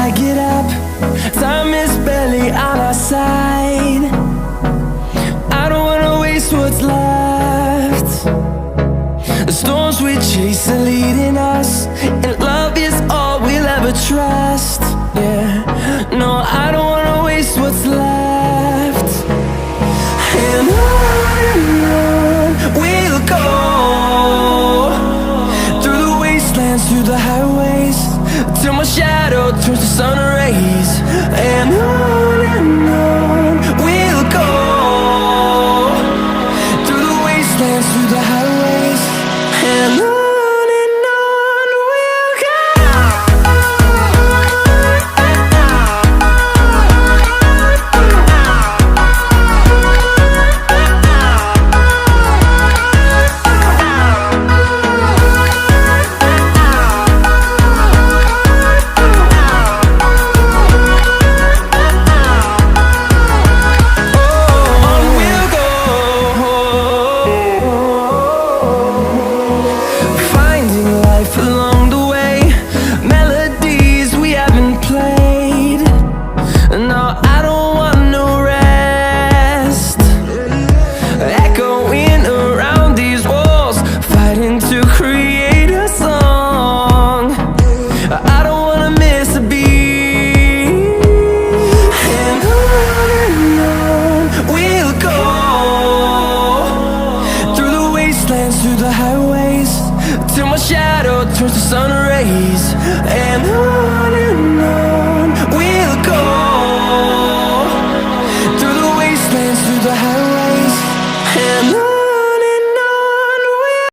I get up, time is barely on our side. I don't wanna waste what's left. The storms we chase are leading us, and love is all we'll ever trust. Yeah, no, I don't wanna waste what's left. And on we'll go, through the wastelands, through the highways, till my shadow turns to sun rays. And on we'll go, through the wastelands, through the highways, and on. Along the way, melodies we haven't played. No, I don't want no rest. Echoing around these walls, fighting to create a song. I don't wanna miss a beat. And on we'll go, through the wastelands, through the highways, till my shadow turns to sun rays. And on we'll go, through the wastelands, through the highways, and on.